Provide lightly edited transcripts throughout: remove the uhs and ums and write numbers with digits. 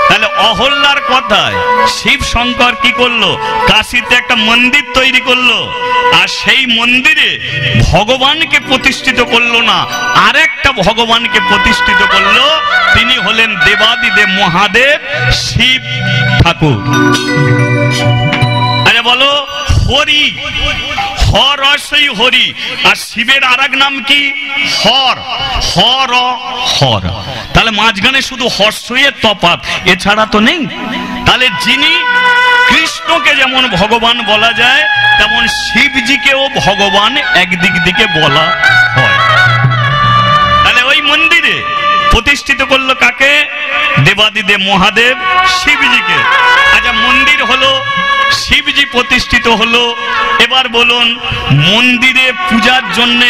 তাহলে অহল্যার কথায় শিব শঙ্কর কি করলো? কাশীতে একটা মন্দির তৈরি করলো, আর সেই মন্দিরে ভগবানকে প্রতিষ্ঠিত করলো না, আরেকটা ভগবানকে প্রতিষ্ঠিত করলো। তিনি হলেন দেবাদিদেব মহাদেব শিব ঠাকুর। আরে বলো হরি, হর রসই হরি। আর শিবের আরেক নাম কি? হর, হর হর। তাহলে মাঝখানে শুধু হর্ষয়ের তফাৎ, এছাড়া তো নেই। তাহলে যিনি কৃষ্ণকে যেমন ভগবান বলা যায়, তেমন শিবজিকেও ভগবান একদিক দিকে বলা হয়। তাহলে ওই মন্দিরে প্রতিষ্ঠিত করলো কাকে? দেবাদিদেব মহাদেব শিবজিকে। আচ্ছা, মন্দির হলো, শিবজি প্রতিষ্ঠিত হলো। এবার বলুন, মন্দিরে পূজার জন্য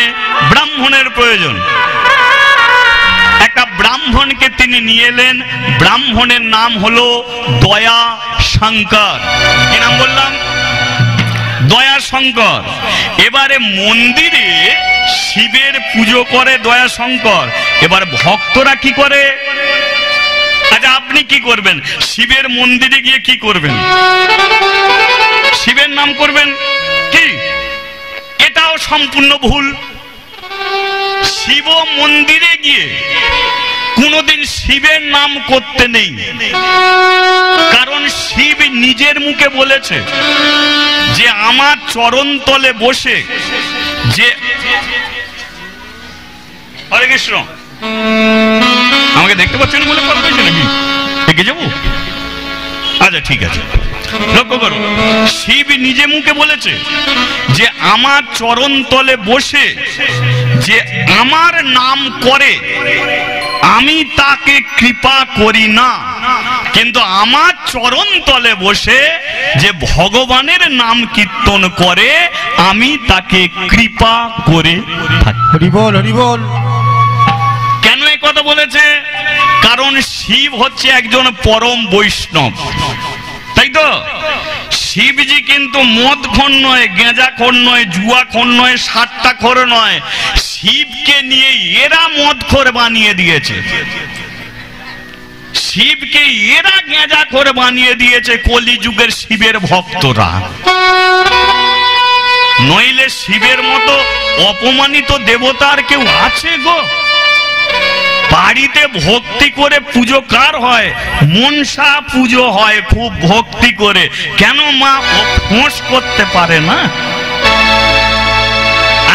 ব্রাহ্মণের প্রয়োজন। একটা ব্রাহ্মণকে তিনি নিয়ে এলেন। ব্রাহ্মণের নাম হলো দয়া শঙ্কর। কি নাম বললাম? দয়া শঙ্কর। এবারে মন্দিরে শিবের পুজো করে দয়া শঙ্কর। এবার ভক্তরা কি করে? আচ্ছা, আপনি কি করবেন? শিবের মন্দিরে গিয়ে কি করবেন? শিবের নাম করবেন কি? এটাও সম্পূর্ণ ভুল। শিব মন্দিরে গিয়ে কোনদিন শিবের নাম করতে নেই, কারণ শিব নিজের মুখে বলেছে যে আমার চরণ তলে বসে যে, হরে কৃষ্ণ, আমাকে দেখতে পাচ্ছেন বলে কথা হয়েছে নাকি? দেখে যাবো? আচ্ছা ঠিক আছে, লক্ষ্য করো, শিব নিজে মুখে বলেছে যে আমার চরণ তলে বসে যে আমার নাম করে আমি তাকে কৃপা করি না, কিন্তু আমার চরণ তলে বসে যে ভগবানের নাম কীর্তন করে আমি তাকে কৃপা করে থাকি। হরি বল, হরি বল। কেন এই কথা বলেছে? কারণ শিব হচ্ছে একজন পরম বৈষ্ণব, তাই তো? শিবজি কিন্তু মদখোর নয়, গেঁজাখোর নয়, জুয়াখোর নয়, সাট্টাখোর নয়। শিবকে নিয়ে এরা মদখোর বানিয়ে দিয়েছে, শিবকে এরা গেঁজাখোর বানিয়ে দিয়েছে কলিযুগের শিবের ভক্তরা। নইলে শিবের মতো অপমানিত দেবতার কেউ আছে গো? বাড়িতে ভক্তি করে পুজো কার হয়? মনসা পুজো হয় খুব ভক্তি করে। কেন মা ফোঁস করতে পারে না?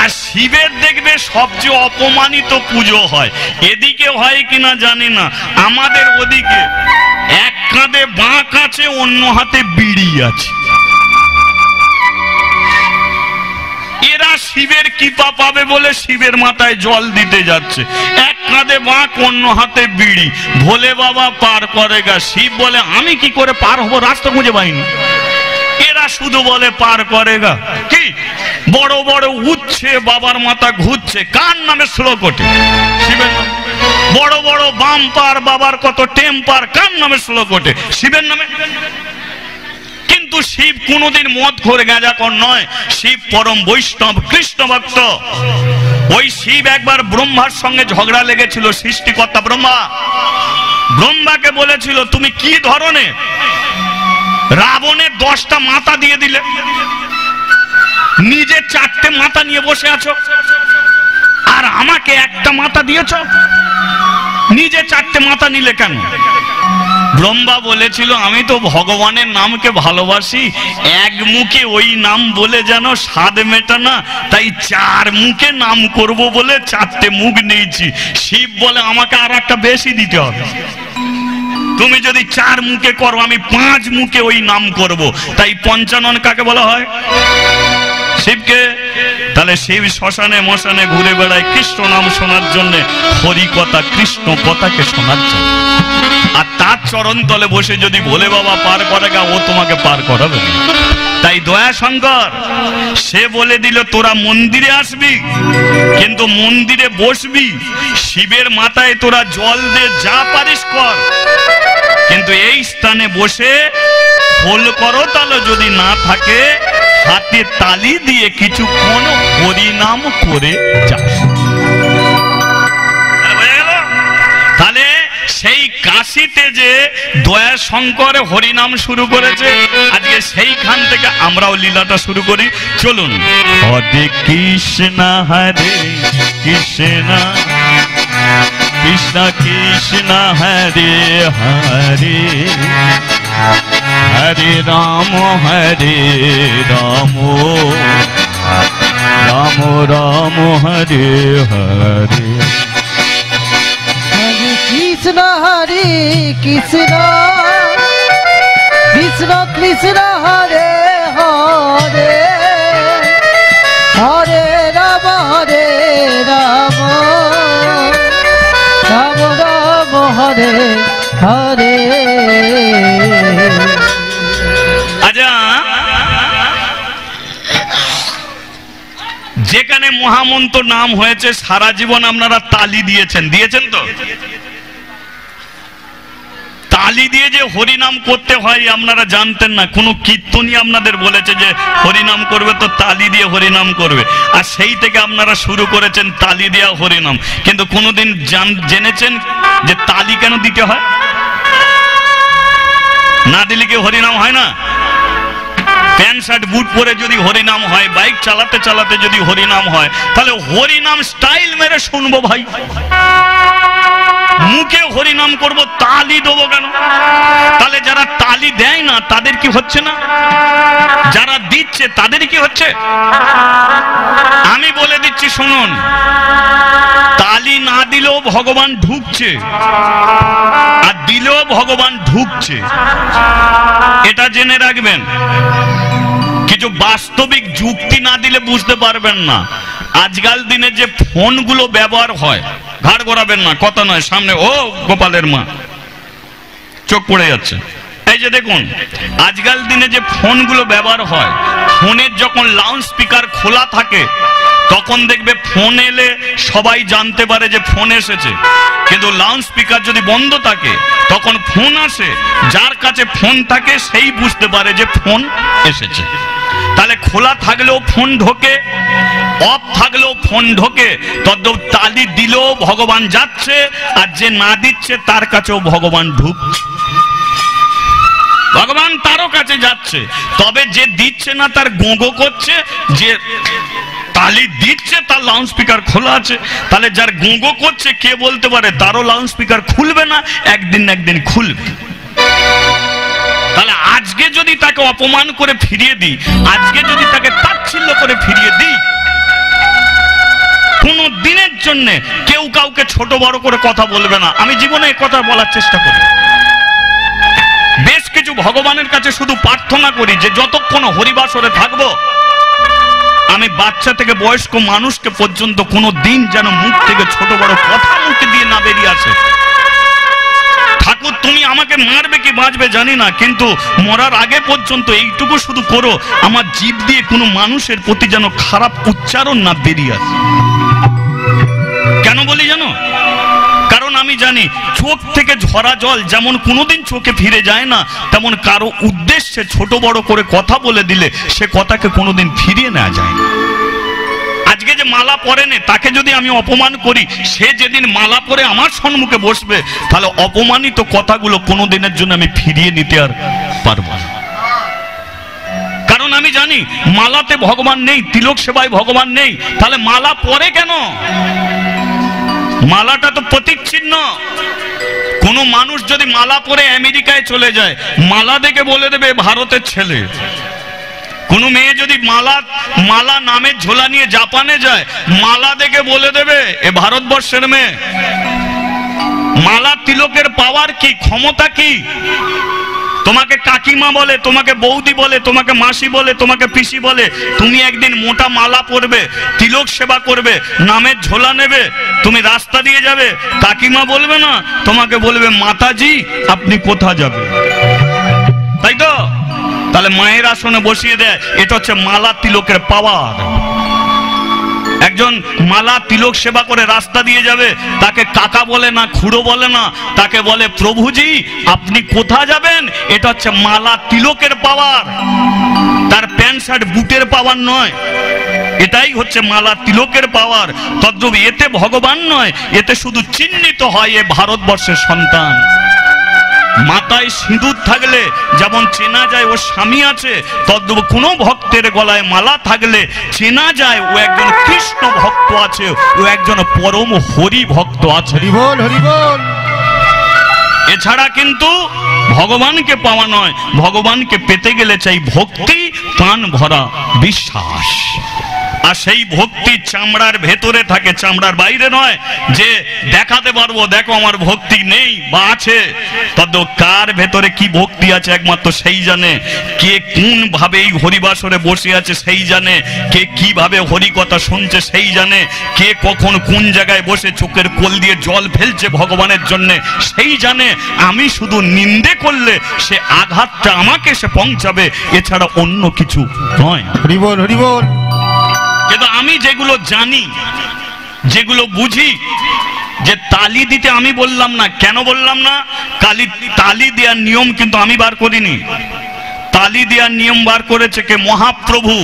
আর শিবের দেখবে সবচেয়ে অপমানিত পুজো হয়। এদিকে হয় কিনা জানি না, আমাদের ওদিকে এক কাঁধে বাঁক আছে, অন্য হাতে বিড়ি আছে। এরা শিবের কৃপা পাবে বলে শিবের মাথায় জল দিতে যাচ্ছে। এক কাঁধে বাঁক, অন্য হাতে বিড়ি। ভোলে বাবা পার করেগা। শিব বলে আমি কি করে পার হবো, রাস্তা খুঁজে পাইনি। এরা শুধু বলে পার করেগা। কি বড় বড় উঠছে, বাবার মাথা ঘুরছে, কার নামে শ্লোক ওঠে? শিবের নামে। বড় বড় বাম্পার, বাবার কত টেম্পার, কার নামে শ্লোক ওঠে? শিবের নামে। কিন্তু শিব কোনদিন মদ করে গাঁজাখোর নয়। শিব পরম বৈষ্ণব, কৃষ্ণ ভক্ত। ওই শিব একবার ব্রহ্মার সঙ্গে ঝগড়া লেগেছিল। সৃষ্টিকর্তা ব্রহ্মা ব্রহ্মাকে বলেছিল তুমি কি ধরনের রাবণের 10টা মাথা দিয়ে দিলে, নিজে 4টে মাথা নিয়ে বসে আছো, আর আমাকে একটা মাথা দিয়েছ। নিজে 4টে মাথা নিলে কেন? ব্রহ্মা বলেছিল আমি তো ভগবানের নামকে ভালোবাসি, এক মুখে ওই নাম বলে যেন স্বাদ মেটা না, তাই 4 মুখে নাম করব বলে 4টে মুখ নিয়েছি। শিব বলে আমাকে আর একটা বেশি দিতে হবে। তুমি যদি 4 মুখে করো, আমি 5 মুখে ওই নাম করব। তাই পঞ্চানন কাকে বলা হয়? শিবকে। তাহলে শিব শ্মশানে মশানে ঘুরে বেড়ায় কৃষ্ণ নাম শোনার জন্য, হরি কথা কৃষ্ণ কথাকে শোনার জন্য। আর তার চরণ তলে বসে যদি ভোলে বাবা পার করেগা, ও তোমাকে পার করাবে। তাই দয়া শঙ্কর সে বলে দিল তোরা মন্দিরে আসবি, কিন্তু মন্দিরে বসবি, শিবের মাথায় তোরা জল দে, যা পারিস কর, কিন্তু এই স্থানে বসে খোল করতাল যদি না থাকে, হাতে তালি দিয়ে কিছুক্ষণ হরিনাম করে যাস। কাশিতে যে দয়া শঙ্কর হরিনাম শুরু করেছে, আজকে সেইখান থেকে আমরাও লীলাটা শুরু করি। চলুন। হরে কৃষ্ণ হরে কৃষ্ণ কৃষ্ণ কৃষ্ণ হরে হরে হরে রাম রাম রাম হরে হরে। হরে কৃষ্ণ কৃষ্ণ কৃষ্ণ হরে হরে হরে রাম রাম রাম হরে হরে। আচ্ছা, যেখানে মহামন্ত্র নাম হয়েছে সারা জীবন আপনারা তালি দিয়েছেন তো? তালি দিয়ে যে হরিনাম করতে হয় আপনারা জানতেন না? কোন কীর্তনী আপনাদের বলেছে যে হরিনাম করবে তো তালি দিয়ে হরিনাম করবে, আর সেই থেকে আপনারা শুরু করেছেন তালি দেওয়া হরিনাম। কিন্তু কোনোদিন জেনেছেন যে তালি কেন দিতে হয়? না দিলে কি হরিনাম হয় না? প্যান্ট শার্ট বুট পরে যদি হরিনাম হয়, বাইক চালাতে চালাতে যদি হরিনাম হয়, তাহলে হরিনাম স্টাইল মেরে শুনবো ভাই। মুখে হরিনাম করব, তালি দেবো কেন? তাহলে যারা তালি দেয় না তাদের কি হচ্ছে না? যারা দিচ্ছে তাদের কি হচ্ছে? আমি বলে দিচ্ছি শুনুন, তালি না দিলেও ভগবান ঢুকছে, আর দিলেও ভগবান ঢুকছে, এটা জেনে রাখবেন। কিছু বাস্তবিক যুক্তি না দিলে বুঝতে পারবেন না। আজকাল দিনে যে ফোনগুলো ব্যবহার হয়, ঘাড় ঘোরাবেন না, কথা নয়, সামনে ও গোপালের মা চোখ পড়ে যাচ্ছে। এই যে দেখুন, আজকাল দিনে যে ফোনগুলো ব্যবহার হয়, ফোনের যখন লাউড স্পিকার খোলা থাকে তখন দেখবে ফোন এলে সবাই জানতে পারে যে ফোন এসেছে, কিন্তু লাউড স্পিকার যদি বন্ধ থাকে তখন ফোন আসে, যার কাছে ফোন থাকে সেই বুঝতে পারে যে ফোন এসেছে। তাহলে খোলা থাকলেও ফোন ঢোকে, অফ থাকলেও ফোন ঢোকে। তদ্রূপ তালি দিলেও ভগবান যাচ্ছে, আর যে না দিচ্ছে তার কাছেও ভগবান ঢুকছে, ভগবান তারও কাছে যাচ্ছে। তবে যে দিচ্ছে না তার গোগো করছে, যে তালি দিচ্ছে তার লাউড স্পিকার খোলা আছে। তাহলে যার গোগো করছে কে বলতে পারে তারও লাউড স্পিকার খুলবে না, একদিন না একদিন খুলবে। তাহলে আজকে যদি তাকে অপমান করে ফিরিয়ে দিই, আজকে যদি তাকে তাচ্ছিল্য করে ফিরিয়ে দিই, কোন দিনের জন্য কেউ কাউকে ছোট বড় করে কথা বলবে না। আমি জীবনে এই কথা বলার চেষ্টা করি। বেশ কিছু ভগবানের কাছে শুধু প্রার্থনা করি যে যতক্ষণ হরিবাসরে থাকবো, আমি বাচ্চা থেকে বয়স্ক মানুষকে পর্যন্ত কোনো দিন যেন মুখ থেকে ছোট বড় কথা মুখে দিয়ে না বেরিয়ে আসে। ঠাকুর তুমি আমাকে মারবে কি বাঁচবে জানি না, কিন্তু মরার আগে পর্যন্ত এইটুকু শুধু করো, আমার জিভ দিয়ে কোনো মানুষের প্রতি যেন খারাপ উচ্চারণ না বেরিয়ে আসে। কেন বলি জানো? কারণ আমি জানি চোখ থেকে ঝরা জল যেমন কোনোদিন চোখে ফিরে যায় না, তেমন কারো উদ্দেশ্যে ছোট বড় করে কথা বলে দিলে সে কথাকে কোনোদিন ফিরিয়ে নেওয়া যায় না। আজকে যে মালা পরেনে তাকে যদি আমি অপমান করি, সে যেদিন মালা পরে আমার সম্মুখে বসবে, তাহলে অপমানিত কথাগুলো কোনোদিনের জন্য আমি ফিরিয়ে নিতে আর পারবো না। কারণ আমি জানি মালাতে ভগবান নেই, তিলক সেবায় ভগবান নেই। তাহলে মালা পরে কেন? মালাটা তো প্রতীক চিহ্ন। কোন মানুষ যদি মালা পরে আমেরিকায় চলে যায়, মালা দেখে বলে দেবে ভারতের ছেলে। কোন মেয়ে যদি মালা নামের ঝোলা নিয়ে জাপানে যায়, মালা দেখে বলে দেবে এ ভারতবর্ষের মেয়ে। মালা তিলকের পাওয়ার কি, ক্ষমতা কি? তোমাকে কাকিমা বলে, তোমাকে বৌদি বলে, তোমাকে মাসি বলে, তোমাকে পিসি বলে। তুমি একদিন মোটা মালা পরবে, তিলক সেবা করবে, নামের ঝোলা নেবে, তুমি রাস্তা দিয়ে যাবে, কাকিমা বলবে না, তোমাকে বলবে মাতাজি আপনি কোথা যাবে, তাই তো? তাহলে মায়ের আসনে বসিয়ে দেয়। এটা হচ্ছে মালা তিলকের পাওয়ার। একজন মালা তিলক সেবা করে রাস্তা দিয়ে যাবে, তাকে কাকা বলে না, খুড়ো বলে না, তাকে বলে প্রভুজি আপনি কোথা যাবেন। এটা হচ্ছে মালা তিলকের পাওয়ার, তার প্যান্ট শার্ট বুটের পাওয়ার নয়। এটাই হচ্ছে মালা তিলকের পাওয়ার। তদ্রূপ এতে ভগবান নয়, এতে শুধু চিহ্নিত হয় এ ভারতবর্ষের সন্তান। মাথায় সিঁদুর থাকলে যেমন চেনা যায় ও স্বামী আছে, তদ্রূপ কোনো ভক্তের গলায় মালা থাকলে চেনা যায় ও একজন কৃষ্ণ ভক্ত আছে, ও একজন পরম হরি ভক্ত আছে। হরি বল, হরি বল। এছাড়া কিন্তু ভগবানকে পাওয়া নয়, ভগবানকে পেতে গেলে চাই ভক্তি, প্রাণ ভরা বিশ্বাস। আর সেই ভক্তি চামড়ার ভেতরে থাকে, চামড়ার বাইরে নয় যে দেখাতে পারবো দেখো আমার ভক্তি নেই বা আছে। তবে কার ভেতরে কি ভক্তি আছে একমাত্র সেই জানে। কে কোন ভাবে এই হরিবাসরে বসে আছে সেই জানে, কে কিভাবে হরি কথা শুনছে সেই জানে, কে কখন কোন জায়গায় বসে চোখের কোল দিয়ে জল ফেলছে ভগবানের জন্য সেই জানে। আমি শুধু নিন্দে করলে সে আঘাতটা আমাকে সে পৌঁছাবে, এছাড়া অন্য কিছু নয়। হরি বল, হরি বল। কিন্তু আমি যেগুলো জানি, যেগুলো বুঝি, যে তালি দিতে আমি বললাম না, কেন বললাম না? তালি দেওয়ার নিয়ম কিন্তু আমি বার করিনি, তালি দেওয়ার নিয়ম বার করেছে কে? মহাপ্রভু।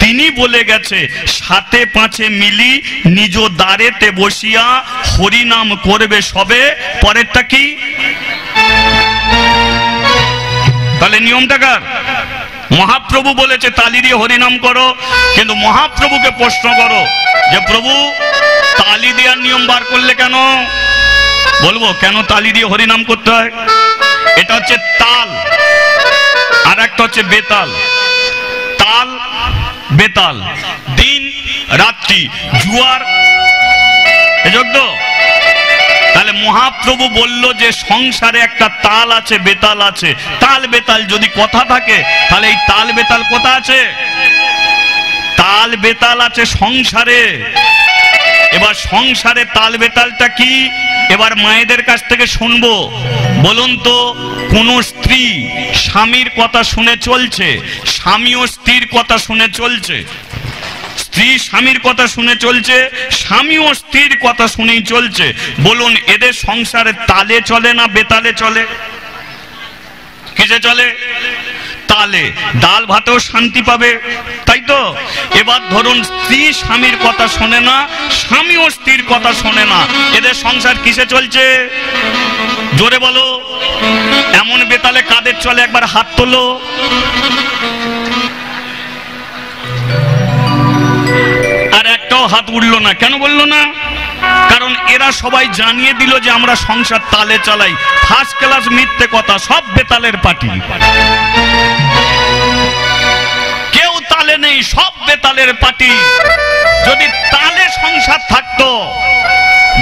তিনি বলে গেছে, সাথে পাঁচে মিলি নিজ দ্বারেতে বসিয়া হরিনাম করবে সবে। পরেরটা কি? তাহলে নিয়মটা কার? মহাপ্রভু বলেছে তালি দিয়ে হরিনাম করো। কিন্তু মহাপ্রভুকে প্রশ্ন করো যে প্রভু তালি দেওয়ার নিয়ম বার করলে কেন? বলবো কেন তালি দিয়ে হরিনাম করতে হয়। এটা হচ্ছে তাল, আর একটা হচ্ছে বেতাল। তাল বেতাল, দিন রাত্রি, জুয়ার যোগ্য। তাহলে মহাপ্রভু বলল যে সংসারে একটা তাল আছে, বেতাল আছে। তাল বেতাল যদি কথা থাকে, তাহলে এই তাল বেতাল কথা আছে? তাল বেতাল আছে সংসারে। এবার সংসারে তাল বেতালটা কি? এবার মায়েদের কাছ থেকে শুনবো। বলুন তো, কোন স্ত্রী স্বামীর কথা শুনে চলছে, স্বামীও স্ত্রীর কথা শুনে চলছে, স্ত্রী স্বামীর কথা শুনে চলছে, স্বামীও স্ত্রীর কথা শুনেই চলছে। বলুন এদের সংসারে তালে চলে না বেতালে চলে? কিসে চলে? তালে। ডাল ভাতেও শান্তি পাবে, তাই তো? এবার ধরুন স্ত্রী স্বামীর কথা শোনে না, স্বামীও স্ত্রীর কথা শোনে না, এদের সংসার কিসে চলছে? জোরে বলো। এমন বেতালে কাদের চলে? একবার হাত তোলো। আর একটাও হাত উঠলো না। কেন বললো না? কারণ এরা সবাই জানিয়ে দিল যে আমরা সংসার তালে চালাই। ফার্স্ট ক্লাস মিথ্যে কথা, সব বেতালের পার্টি। কেউ তালে নেই, সব বেতালের পার্টি। যদি তালে সংসার থাকতো,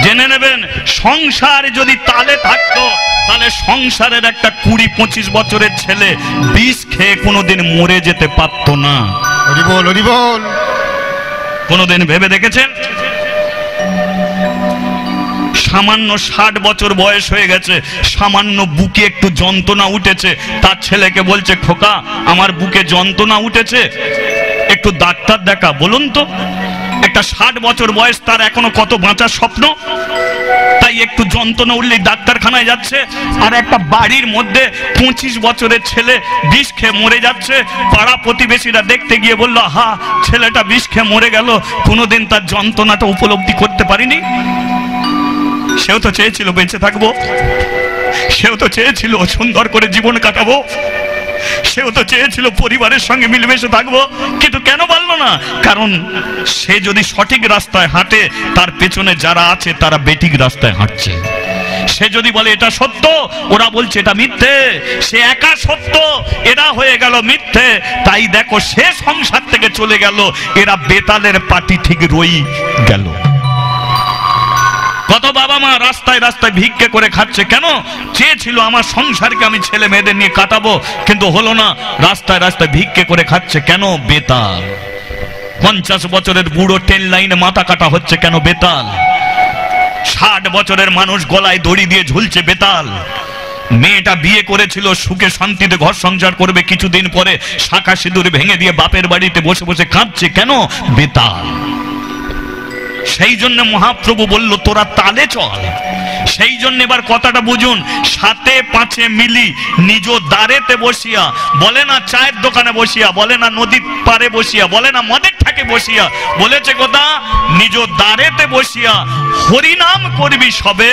জেনে নেবেন, সংসার যদি তালে থাকতো, তাহলে সংসারের একটা 20-25 বছরের ছেলে বিষ খেয়ে কোনোদিন মরে যেতে পারত না। হরি বল, হরি বল। কোনোদিন ভেবে দেখেছেন? সামান্য 60 বছর বয়স হয়ে গেছে, সামান্য বুকে একটু যন্ত্রণা উঠেছে, তার ছেলেকে বলছে খোকা আমার বুকে যন্ত্রণা উঠেছে, একটু ডাক্তার দেখা। বলুন তো, একটা 60 বছর বয়স, তার এখনো কত বাঁচার স্বপ্ন, তাই একটু যন্ত্রণা উঠলেই ডাক্তারখানায় যাচ্ছে। আর একটা বাড়ির মধ্যে 25 বছরের ছেলে বিষ খেয়ে মরে যাচ্ছে, পাড়া প্রতিবেশীরা দেখতে গিয়ে বলল হা ছেলেটা বিষ খেয়ে মরে গেল, কোনোদিন তার যন্ত্রণাটা উপলব্ধি করতে পারিনি। সেও তো চেয়েছিল বেঁচে থাকবো, সেও তো চেয়েছিল সুন্দর করে জীবন কাটাবো, সেও তো চেয়েছিল পরিবারের সঙ্গে মিলেমিশে থাকবো, কিন্তু কেন পারলো না? কারণ সে যদি সঠিক রাস্তায় হাঁটে, তার পেছনে যারা আছে তারা বেঠিক রাস্তায় হাঁটছে। সে যদি বলে এটা সত্য, ওরা বলছে এটা মিথ্যে। সে একা সত্য, এরা হয়ে গেল মিথ্যে। তাই দেখো সে সংসার থেকে চলে গেল, এরা বেতালের পার্টি ঠিক রই গেল। কত বাবা মা রাস্তায় রাস্তায় ভিক্ষে করে খাচ্ছে, কেন? চেয়েছিল আমার সংসারকে আমি ছেলে মেয়েদের নিয়ে কাটাবো, কিন্তু হলো না, রাস্তায় রাস্তায় ভিক্ষে করে খাচ্ছে, কেন? বেতাল। 50 বছরের বুড়ো ট্রেন লাইনে মাথা কাটা হচ্ছে, কেন? বেতাল। 60 বছরের মানুষ গলায় দড়ি দিয়ে ঝুলছে, বেতাল। মেয়েটা বিয়ে করেছিল সুখে শান্তিতে ঘর সংসার করবে, কিছুদিন পরে শাখা সিঁদুর ভেঙে দিয়ে বাপের বাড়িতে বসে বসে কাঁদছে, কেন? বেতাল। সেই জন্য মহাপ্রভু বলল তোরা তালে চল। সেই জন্য এবার কথাটা বুঝুন, সাথে পাঁচে মিলি নিজ দ্বারেতে বসিয়া, বলে না চায়ের দোকানে বসিয়া, বলে না নদীর পারে বসিয়া, বলে না মদের ঠাকে বসিয়া, বলেছে কথা নিজ দ্বারেতে বসিয়া হরিনাম করবি সবে,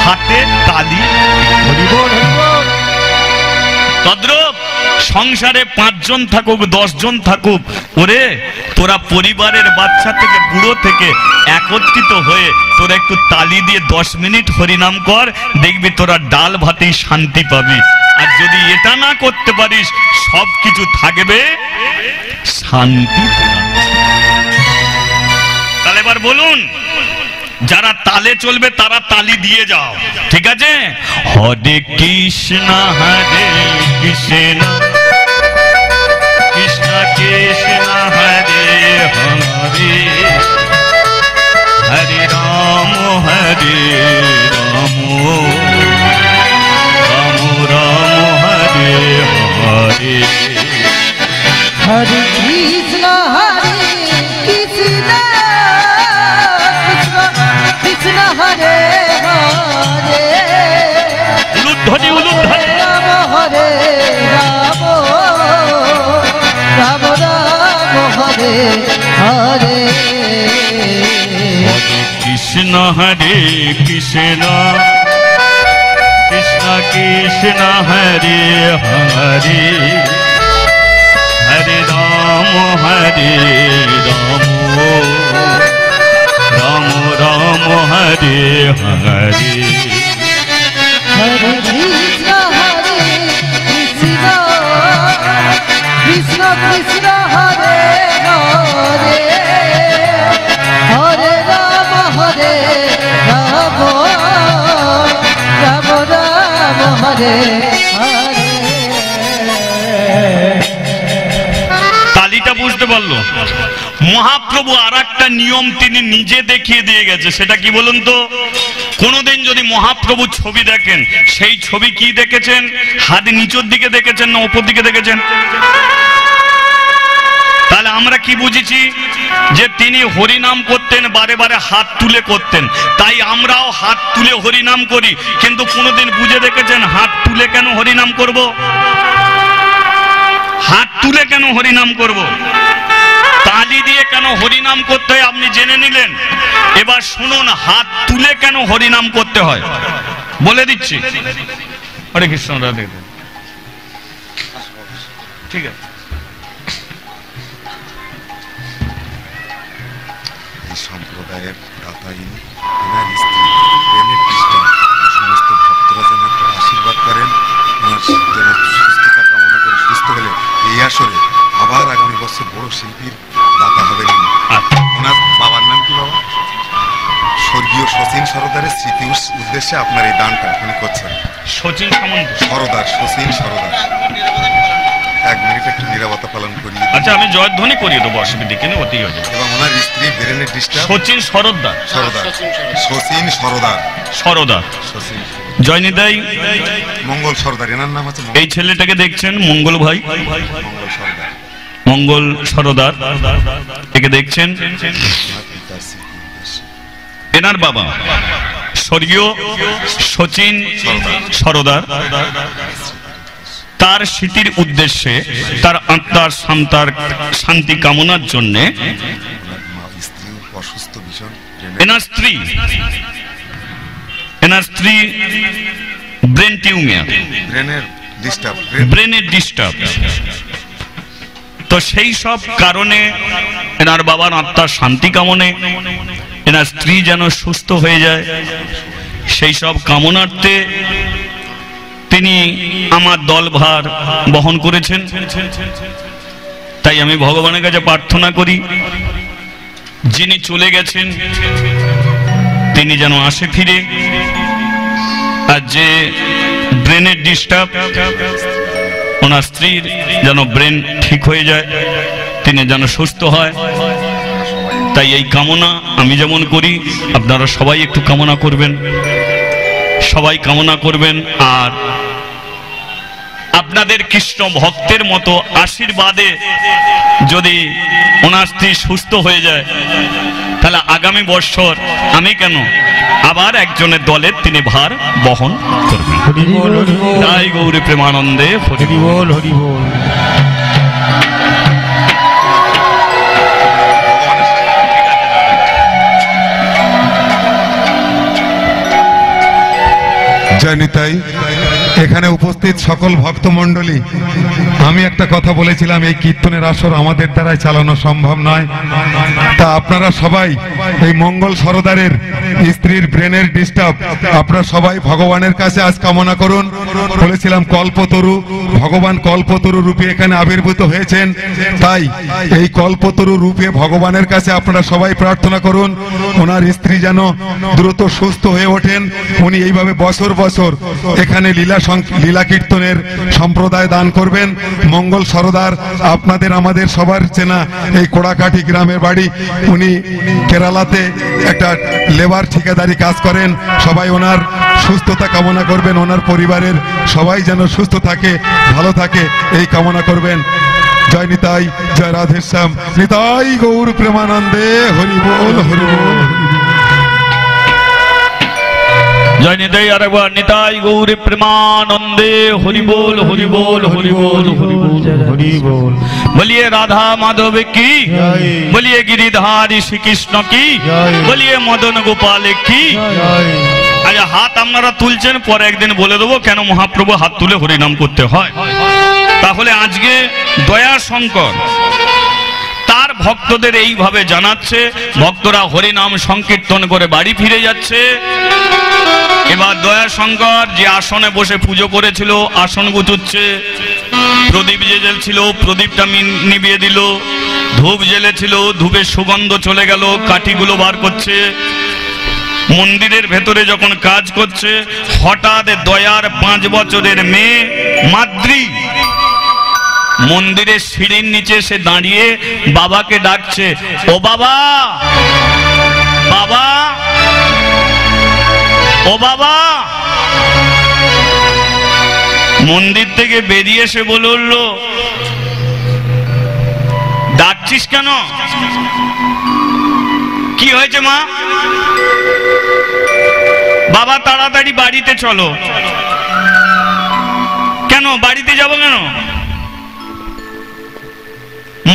হাতে তালি। হরি বল, হরি বল। তদ্রূপ সংসারে 5 জন থাকুক 10 জন থাকুক, ওরে তোরা পরিবারের বাচ্চা থেকে বুড়ো থেকে একত্রিত হয়ে তোরা একটু তালি দিয়ে 10 মিনিট হরিনাম কর, দেখবি তোরা ডাল ভাতেই শান্তি পাবি। আর যদি এটা না করতে পারিস সবকিছু থাকবে শান্তি। তাহলে এবার বলুন, যারা তালে চলবে তারা তালি দিয়ে যাও, ঠিক আছে? হরে কৃষ্ণ কৃষ্ণ কৃষ্ণ কৃষ্ণ হরে হরে, হরে রাম রাম রাম হরে হরে। হরে কৃষ্ণ কৃষ্ণ কৃষ্ণ হরে হরে, উলুধ্বনি উলুধ্বনি। রাম হরে রাম রাম রাম হরে হরে। কৃষ্ণ হরে কৃষ্ণ কৃষ্ণ কৃষ্ণ হরে হরে, হরে রাম রাম রাম হরে হরে। হরে কৃষ্ণ কৃষ্ণ কৃষ্ণ কৃষ্ণ হরে হরে, হরে রাম রাম রাম রাম হরে হরে। তালিটা বুঝতে পারলো? মহাপ্রভু আর একটা নিয়ম তিনি নিজে দেখিয়ে দিয়ে গেছে, সেটা কি বলুন তো? কোনদিন যদি মহাপ্রভু ছবি দেখেন, সেই ছবি কি দেখেছেন? হাত নিচের দিকে দেখেছেন না উপর দিকে দেখেছেন? তাহলে আমরা কি বুঝেছি? যে তিনি হরিনাম করতেন, বারে বারে হাত তুলে করতেন, তাই আমরাও হাত তুলে হরিনাম করি। কিন্তু কোনদিন বুঝে দেখেছেন হাত তুলে কেন হরিনাম করব? হাত তুলে কেন হরিনাম করব? তালি দিয়ে কেন হরিনাম করতে হয় আপনি জেনে নিলেন। এবার শুনুন হাত তুলে কেন হরিনাম করতে হয় বলে দিচ্ছি। হরে কৃষ্ণ, রাধে। ঠিক আছে। এই সম্প্রদায়ের দাতাইনী এনার স্ত্রী প্রেমের পৃষ্ঠা সমস্ত ভক্তরা যেন একটা আশীর্বাদ করেন, এনার যেন সুস্থতা কামনা করে সুস্থ হলে এই আসরে আবার আগামী বছর বড় শিল্পীর দাতা হবেন। ওনার বাবার নাম কি বাবা? স্বর্গীয় শচীন সরদারের স্মৃতি উদ্দেশ্যে আপনার এই দানটা উনি করছেন। শচীন সামন্ত সরদার, শচীন সরদার। 1 মিনিট একটু নীরবতা পালন করি। আচ্ছা, আমি জয়ধ্বনি করিয়ে দেবো, অসুবিধা কেন অতি হয়ে যাবে। এবং ওনার স্ত্রী ব্রেনের ডিস্টার্ব। শচীন সরদার, সরদার, শচীন সরদার, সরদার, শচীন জয়নিদাই মঙ্গল সরদার। এনার নাম আছে এই ছেলেটাকে দেখছেন মঙ্গল ভাই, মঙ্গল সরদার, মঙ্গল সরদার একে দেখছেন। এনার বাবা স্বর্গীয় শচীন সরদার, তার স্মৃতির উদ্দেশ্যে, তার আত্মার শান্তি কামনার জন্য অসুস্থ ভীষণ। এনার স্ত্রী ব্রেন টিউমার, ব্রেনের ডিস্টার্ব। তো সেই সব কারণে এনার বাবার আত্মার শান্তি কামনে, এনার স্ত্রী যেন সুস্থ হয়ে যায়, সেই সব কামনার্থে তিনি আমার দলভার বহন করেছেন। তাই আমি ভগবানের কাছে প্রার্থনা করি, যিনি চলে গেছেন তিনি যেন আসে ফিরে, আর যে ব্রেনের ডিস্টার্ব ওনার স্ত্রীর যেন ব্রেন ঠিক হয়ে যায়, তিনি যেন সুস্থ হয়। তাই এই কামনা আমি যেমন করি আপনারা সবাই একটু কামনা করবেন, সবাই কামনা করবেন। আর আপনাদের কৃষ্ণ ভক্তের মতো আশীর্বাদে যদি ওনার স্ত্রী সুস্থ হয়ে যায়, তাহলে আগামী বছর আমি কেন আবার একজনের দলের তিনি ভার বহন করবেন। জয় গৌরী প্রেমানন্দে, হরি বল হরি বল। জয় নিতাই। এখানে উপস্থিত সকল ভক্তমণ্ডলী, আমি একটা কথা বলেছিলাম, এই কীর্তনের আসর আমাদের দ্বারাই চালানো সম্ভব নয়। তা আপনারা সবাই এই মঙ্গল সরদারের স্ত্রীর ব্রেনের ডিস্টার্ব, আপনারা সবাই ভগবানের কাছে আজ কামনা করুন। বলেছিলাম কল্পতরু, ভগবান কল্পতরু রূপে এখানে আবির্ভূত হয়েছেন, তাই এই কল্পতরু রূপে ভগবানের কাছে আপনারা সবাই প্রার্থনা করুন ওনার স্ত্রী যেন দ্রুত সুস্থ হয়ে ওঠেন। উনি এইভাবে বছর বছর এখানে লীলা কীর্তনের সম্প্রদায় দান করবেন। মঙ্গল সরদার আপনাদের আমাদের সবার চেনা, এই কোড়াকাঠি গ্রামের বাড়ি, উনি কেরালাতে একটা লেবার ঠিকাদারি কাজ করেন। সবাই ওনার সুস্থতা কামনা করবেন, ওনার পরিবারের সবাই যেন সুস্থ থাকে, ভালো থাকে, এই কামনা করবেন। জয় নিতাই, জয় রাধেশ্যাম, নিতাই গৌর প্রেমানন্দে, হরি বল হরি বল। জয় নিতাই, আরেকবার নিতাই গৌর প্রেমানন্দে, হরি বল হরি বল হরি বল হরি বল হরি বল। বলিয়ে রাধা মাধব কি, বলিয়ে গিরিধারী শ্রীকৃষ্ণ কি, বলিয়ে মদন গোপাল কি। আচ্ছা, হাত আপনারা তুলছেন, পরে একদিন বলে দেবো কেন মহাপ্রভু হাত তুলে হরিনাম করতে হয়। তাহলে আজকে দয়া শঙ্কর তার ভক্তদের এইভাবে জানাচ্ছে, ভক্তরা হরিনাম সংকীর্তন করে বাড়ি ফিরে যাচ্ছে। এবার দয়া শঙ্কর যে আসনে বসে পুজো করেছিল, আসন গুছুচ্ছে। প্রদীপ জ্বেলেছিল, প্রদীপটা নিভিয়ে দিল। ধূপ জ্বেলেছিল, ধূপের সুগন্ধ চলে গেল, কাঠিগুলো বার করছে। মন্দিরের ভেতরে যখন কাজ করছে, হঠাৎ দয়ার 5 বছরের মেয়ে মাদ্রি মন্দিরের সিঁড়ির নিচে সে দাঁড়িয়ে বাবাকে ডাকছে, ও বাবা, বাবা, ও বাবা। মন্দির থেকে বেরিয়ে এসে বলে উঠল, ডাকছিস কেন? কি হয়েছে মা? বাবা তাড়াতাড়ি বাড়িতে চলো। কেন বাড়িতে যাব কেন?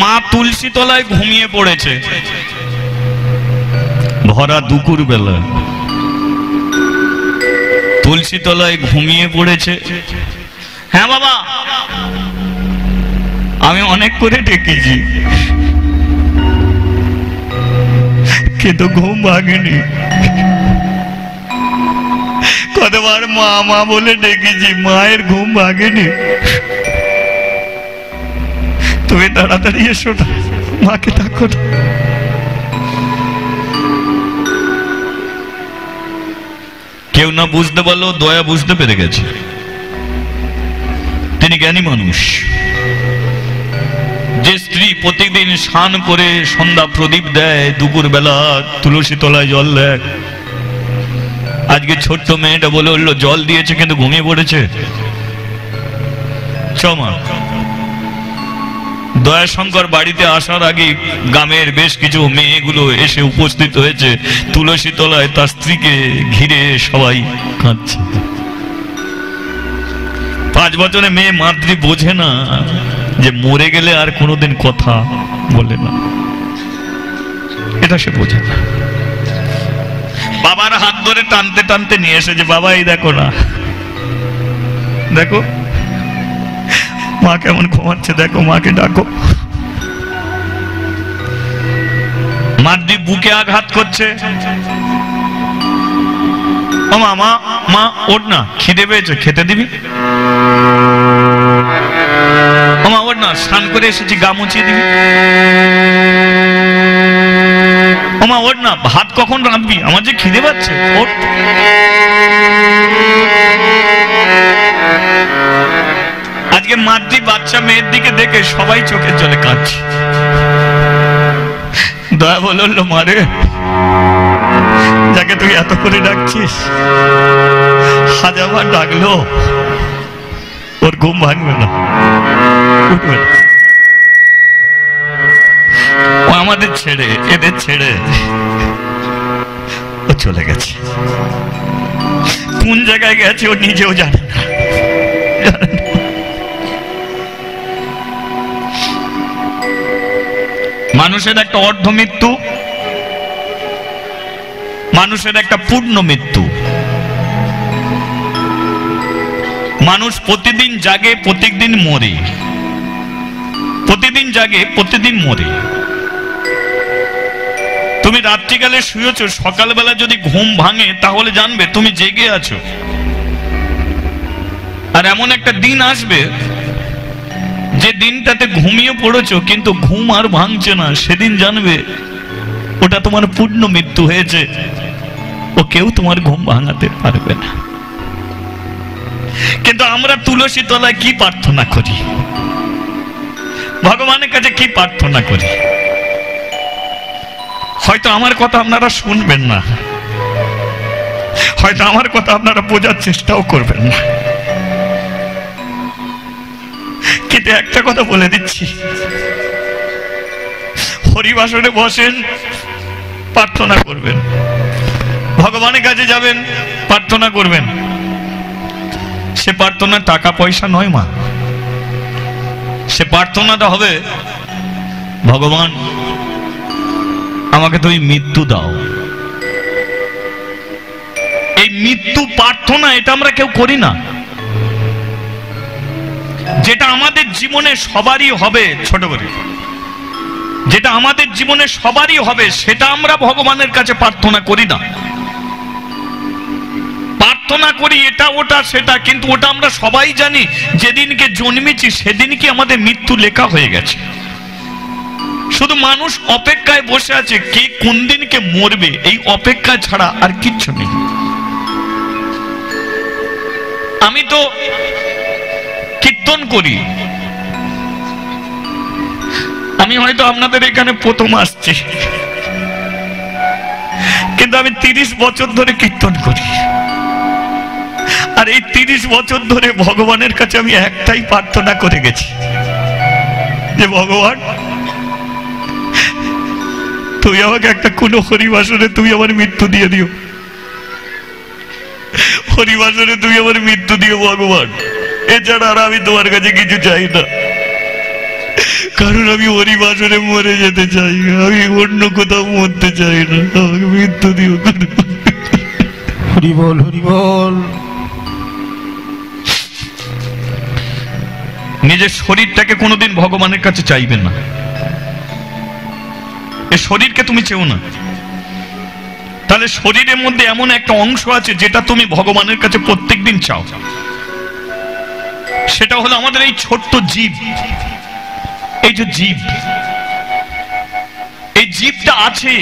মা তুলসী তলায় ঘুমিয়ে পড়েছে ভরা দুপুর বেলা। তুলসী তলায় ঘুমিয়ে পড়েছে। হ্যাঁ বাবা, আমি অনেক করে ডেকেছি কিন্তু ঘুম ভাঙেনি। কতবার মা মা বলে ডেকেছি, মায়ের ঘুম ভাঙেনি। তুমি তাড়াতাড়ি এসো না, মাকে ডাকো না। কেউ না বুঝতে পারলো, দয়া বুঝতে পেরে গেছে। তিনি জ্ঞানী মানুষ। যে স্ত্রী প্রতিদিন স্নান করে সন্ধ্যা প্রদীপ দেয়, দুপুর বেলা তুলসী তলায় জল দেয়, আজকে ছোট্ট মেয়েটা বলে উঠলো জল দিয়েছে কিন্তু ঘুমিয়ে পড়েছে। চমা দয়াশঙ্কর বাড়িতে আসার আগে গ্রামের বেশ কিছু মেয়েগুলো এসে উপস্থিত হয়েছে তুলসী তলায়, তার স্ত্রীকে ঘিরে সবাই কাঁদছে। 5 বছরের মেয়ে মাদ্রি বোঝে না যে মরে গেলে আর কোনোদিন কথা বলে না, এটা সে বোঝে না। বাবার হাত ধরে টানতে টানতে নিয়ে এসেছে, বাবা এই দেখো না, দেখো মা কেমন ঘুমাচ্ছে, দেখো মাকে ডাকো। মাদ্রি বুকে আঘাত করছে। ও মা, মা মা ওঠ না, খিদে পেয়েছে, খেতে দিবি? ও মা ওঠ না, স্নান করে এসেছি, গা মুছিয়ে দিবি? ও মা ওঠ না, ভাত কখন রাঁধবি, আমার যে খিদে পাচ্ছে, ওঠ। আজকে মাদ্রি বাচ্চা মেয়ের দিকে দেখে সবাই চোখের জলে কাঁদছে। দয়া বলল, মারে যাকে তুই এত করে ডাকছিস 1000 বার ডাকলো ওর ঘুম ভাঙবে না, উঠবে না। ও আমাদের ছেড়ে, এদের ছেড়ে ও চলে গেছে। কোন জায়গায় গেছে ও নিজেও জানে না। মানুষের একটা অর্ধ মৃত্যু, মানুষের একটা পূর্ণ মৃত্যু। মানুষ প্রতিদিন জাগে, প্রতিদিন মরে, প্রতিদিন জাগে, প্রতিদিন মরে। তুমি রাত্রিকালে শুয়েছো, সকালবেলা যদি ঘুম ভাঙে তাহলে জানবে তুমি জেগে আছো। আর এমন একটা দিন আসবে যে দিনটাতে ঘুমিয়ে পড়েছো কিন্তু ঘুম আর ভাঙছে না, সেদিন জানবে ওটা তোমার পূর্ণ মৃত্যু হয়েছে, ও কেউ তোমার ঘুম ভাঙাতে পারবে না। কিন্তু আমরা তুলসী তলায় কি প্রার্থনা করি, ভগবানের কাছে কি প্রার্থনা করি? হয়তো আমার কথা আপনারা শুনবেন না, হয়তো আমার কথা আপনারা বোঝার চেষ্টাও করবেন না, কিন্তু একটা কথা বলে দিচ্ছি, হরিবাসরে বসেন, প্রার্থনা করবেন, ভগবানের কাছে যাবেন, প্রার্থনা করবেন। সে প্রার্থনা টাকা পয়সা নয় মা, সে প্রার্থনাটা হবে, ভগবান আমাকে তুমি মৃত্যু দাও। এই মৃত্যু প্রার্থনা এটা আমরা কেউ করি না, যেটা আমাদের জীবনে সবারই হবে, ছোট করে যেটা আমাদের জীবনে সবারই হবে সেটা আমরা ভগবানের কাছে প্রার্থনা করি না। প্রার্থনা করি এটা ওটা সেটা, কিন্তু ওটা আমরা সবাই জানি যেদিনকে জন্মেছি সেদিনকে আমাদের মৃত্যু লেখা হয়ে গেছে। শুধু মানুষ অপেক্ষায় বসে আছে কে কোন দিনকে মরবে, এই অপেক্ষা ছাড়া আর কিচ্ছু নেই। আমি তো কীর্তন করি, আমি হয়তো আপনাদের এখানে প্রথম আসছি, কিন্তু আমি 30 বছর ধরে কীর্তন করি। আর এই 30 বছর ধরে ভগবানের কাছে আমি একটাই প্রার্থনা করে গেছি যে ভগবান তুই আমাকে একটা কোনো হরিবাসরে তুমি আমার মৃত্যু দিয়ে দিও, হরিবাসরে তুমি আমার মৃত্যু দিও ভগবান, এছাড়া আর আমি তোমার কাছে কিছু চাই না। কারণ আমি হরিবাসরে মরে যেতে চাই না, আমি অন্য কোথাও মরতে চাই না, আমাকে মৃত্যু দিও। হরি বল, হরি বল। নিজের শরীরটাকে কোনোদিন ভগবানের কাছে চাইবেন না, এই শরীরকে তুমি চেও না। তাহলে শরীরের মধ্যে এমন একটা অংশ আছে যেটা তুমি ভগবানের কাছে প্রত্যেকদিন চাও, সেটা হলো আমাদের এই ছোট্ট জীব। এই যে জীব, এই জীবটা আছে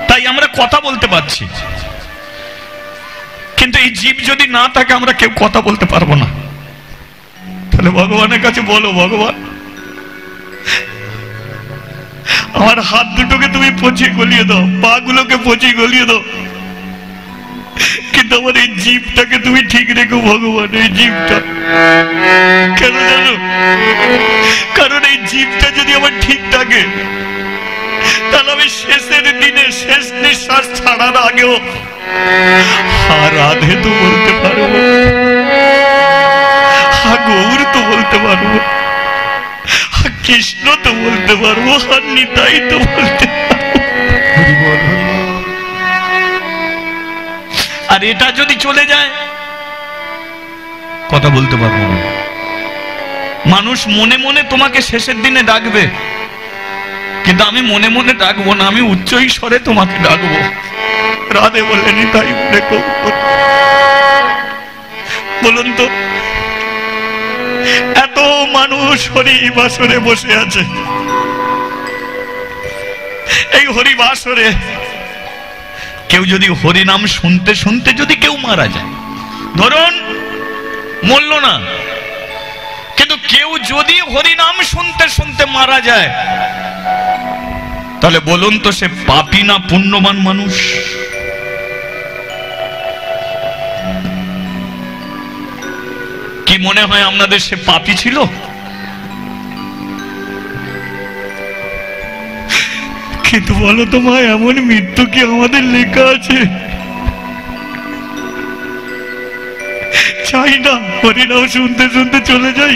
তাই আমরা কথা বলতে পারছি, কিন্তু এই জীব যদি না থাকে আমরা কেউ কথা বলতে পারবো না। তাহলে ভগবানের কাছে বলো, ভগবান আমার হাত দুটোকে তুমি পচিয়ে গলিয়ে দাও, পা গুলোকে পচিয়ে গলিয়ে দাও, কিন্তু আমার এই জীবটাকে তুমি ঠিক রেখো ভগবান। এই জীবটা কেন জানো? কারণ এই জীবটা যদি আমার ঠিক থাকে তাহলে আমি শেষের দিনে শেষ নিঃশ্বাস ছাড়ার আগেও রাধে তো বলতে পারবো, গৌর তো বলতে পারবো, কৃষ্ণ তো বলতে পারবো, আর নিতাই তো বলতে পারবো। আর এটা যদি চলে যায় কথা বলতে পারবো না। মানুষ মনে মনে তোমাকে শেষের দিনে ডাকবে, কিন্তু আমি মনে মনে ডাকবো না, আমি উচ্চ স্বরে তোমাকে ডাকবো, রাধে বলে নিতাই বলে গৌর। বলুন তো, এত মানুষ হরিবাসরে বসে আছে, এই হরিবাসরে কেউ যদি হরিনাম শুনতে শুনতে যদি কেউ মারা যায়, ধরুন মরল না, কিন্তু কেউ যদি হরিনাম শুনতে শুনতে মারা যায়, তাহলে বলুন তো সে পাপী না পুণ্যবান মানুষ? কি মনে হয় আপনাদের সে পাপী ছিল? কিন্তু বলো তো মা, এমন মৃত্যু কি আমাদের লেখা আছে? চাই না হরিনাম শুনতে শুনতে চলে যাই,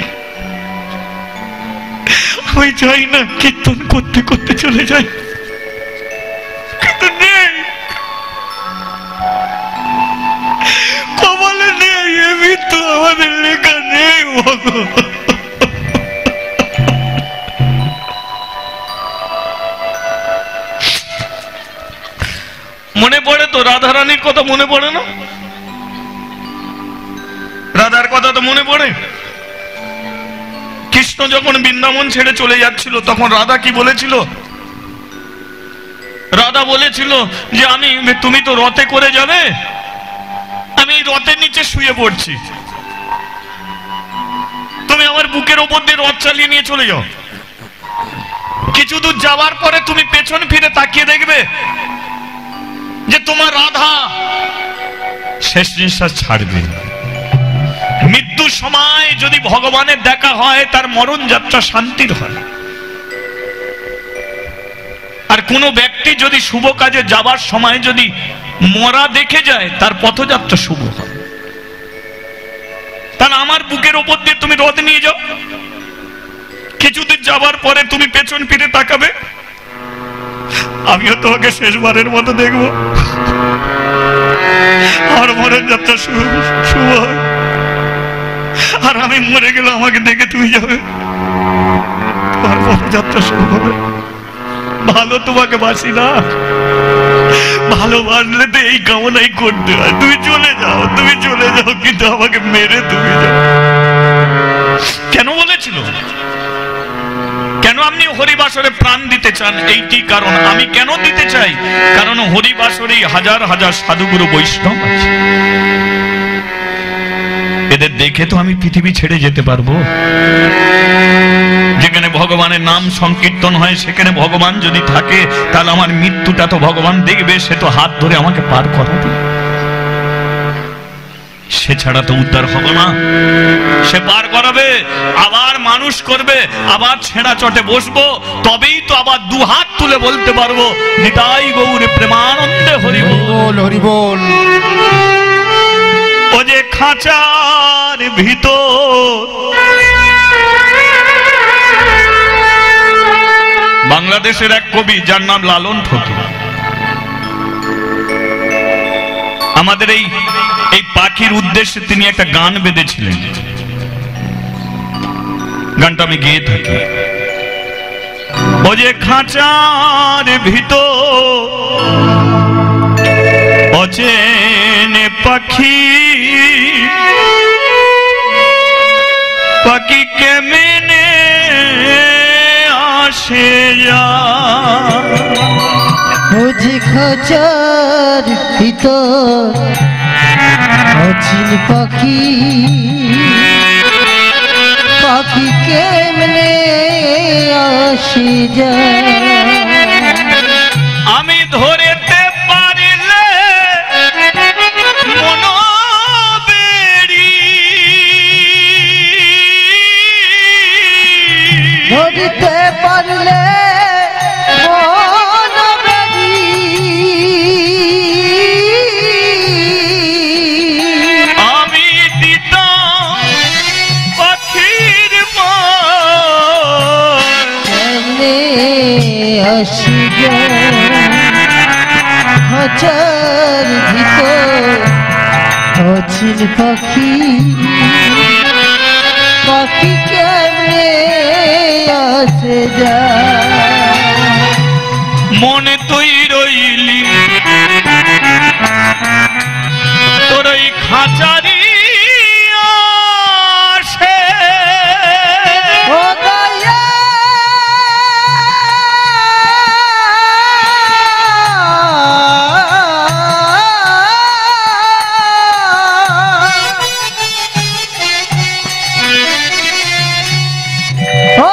আমি চাই না কীর্তন করতে করতে চলে যাই, কিন্তু নেই, কপালে নেই, আমাদের লেখা নেই ভগবান। মনে পড়ে তো রাধারানীর কথা, মনে পড়ে না? রাধার কথা তো মনে পড়ে। কৃষ্ণ যখন বৃন্দাবন ছেড়ে চলে যাচ্ছিল তখন রাধা কি বলেছিল? রাধা বলেছিল যে তুমি তো রথে করে যাবে, আমি রথের নিচে শুয়ে পড়ছি, তুমি আমার বুকের ওপর দিয়ে রথ চালিয়ে নিয়ে চলে যাও। কিছু দূর যাওয়ার পরে তুমি পেছন ফিরে তাকিয়ে দেখবে যে তোমার রাধা শেষ নিঃশ্বাস ছাড়বে। মৃত্যুর সময় যদি ভগবানের দেখা হয় তার মরণ যাত্রা শান্তির হয়। আর কোন ব্যক্তি যদি শুভ কাজে যাবার সময় যদি মরা দেখে যায় তার পথযাত্রা শুভ হয়। তাহলে আমার বুকের ওপর দিয়ে তুমি রথ নিয়ে যাও, কিছুদিন যাবার পরে তুমি পেছন ফিরে তাকাবে, আমিও তোমাকে শেষবারের মতো দেখবো, আমার মরণ যাত্রা শুভ হয়। আর আমি মরে গেলে আমাকে দেখে তুমি যাবে, তোমার পথযাত্রা শুরু হবে। ভালো তোমাকে বাসি না, ভালোবাসলে তো এই কামনাই করতে হয়, তুমি চলে যাও, তুমি চলে যাও, কিন্তু আমাকে মেরে তুমি যাও। কেন বলেছিল? কেন আপনি হরিবাসরে প্রাণ দিতে চান? এইটি কারণ। আমি কেন দিতে চাই? কারণ হরিবাসরে হাজার হাজার সাধুগুরু বৈষ্ণব আছে, এদের দেখে তো আমি পৃথিবী ছেড়ে যেতে পারবো। যেখানে ভগবানের নাম সংকীর্তন হয় সেখানে ভগবান যদি থাকে তাহলে আমার মৃত্যুটা তো ভগবান দেখবে, সে তো হাত ধরে আমাকে পার করাবে, সে ছাড়া তো উদ্ধার হবে না। সে পার করাবে, আবার মানুষ করবে, আবার ছেঁড়া চটে বসবো, তবেই তো আবার দু হাত তুলে বলতে পারবো নিতাই গৌরে প্রেমানন্দে হরি বল, হরি বল। ও যে খাঁচার ভিতর বাংলাদেশের এক কবি যার নাম লালন ফকির, আমাদের এই পাখির উদ্দেশ্যে তিনি একটা গান বেঁধেছিলেন। গানটা আমি গেয়ে থাকি। ও যে খাঁচার ভিতর অচেনে পাখি, পাখি কেমনে আসে যায়, বুঝি খাঁচার ভিতর অচিন পাখি, পাখি কেমনে আসে যায়, আমি ধরেতে পারিলে মন বেড়ি, ধরিতে পারলে মন বেড়ি, আমি দিতাম পাখির মন, কেমনে আসি যায়, খাঁচার ভিতর অচিন পাখি, পাখি কেমনে আসে যায়, মনে তুই রইলি তোর ওই খাঁচারি আসে, ও দয়া ও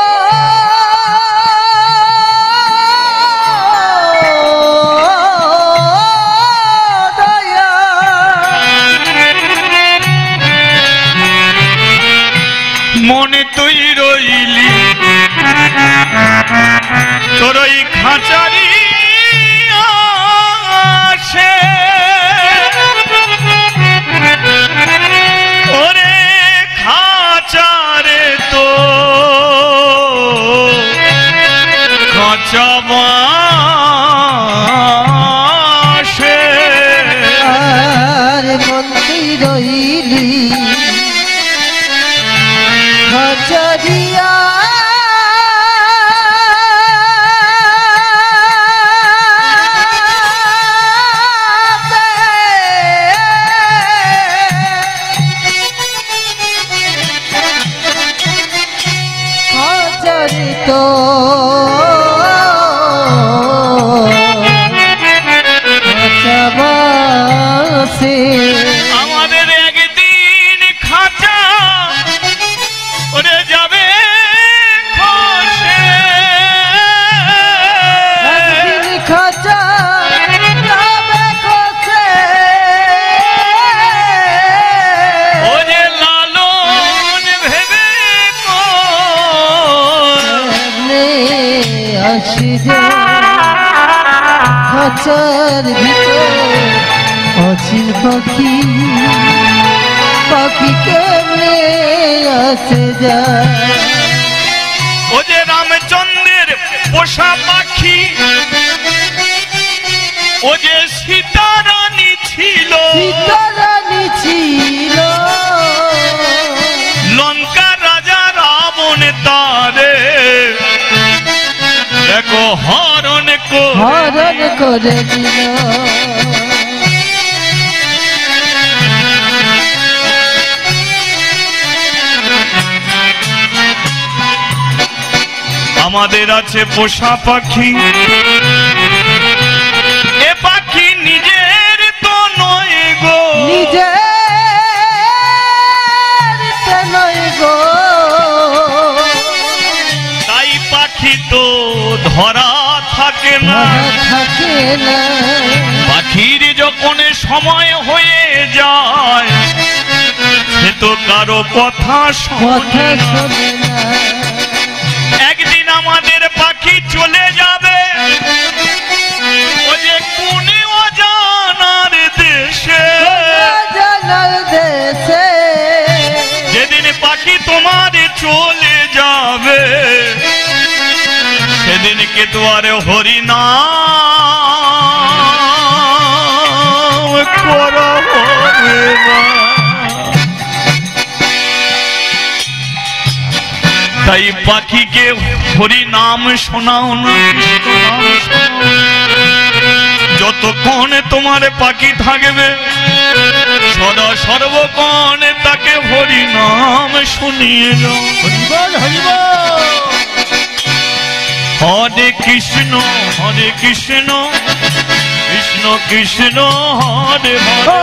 দয়া মনে তুই রইলি তোর ওই খাঁচারি আসে, ওরে খাঁচারে তো খাঁচা বাসে, আর মন্দির রইলি আসে আমাদের একদিন খাঁচা ওরে যাবে খসে। একদিন খাঁচা যাবে খসে। ও যে লালন ভেবে সামনে আসে যা খাঁচার ভিতর অচিন পাখি, পাখি কেমনে আসে যা। ও যে রামচন্দ্রের পোষা পাখি, ও যে সীতারানী ছিল, সীতারানী ছিল লঙ্কা রাজা রাবণ তারে দেখো হরণ হরণ করে দিল। আমাদের আছে পোষা পাখি, এ পাখি নিজের তো নয় গো, নিজের তো নয় গো, তাই পাখি তো ধরা থাকে না। থাকে না। পাখির যখন সময় হয়ে যায় সে তো কারো কথা কথা শোনে না। শোনে না। একদিন আমাদের পাখি চলে যাবে ও যে কোনে অজানার দেশে। জানার দেশে যেদিন পাখি তোমার চলে যাবে সেদিনকে তো আর হরিনাম করা হবে না। তাই পাখিকে হরিনাম শোনাও না, যতক্ষণ তোমার পাখি থাকবে সদা সর্বক্ষণ তাকে হরিনাম শুনিয়ে যাও। হরে কৃষ্ণ কৃষ্ণ কৃষ্ণ হরে ও হরে।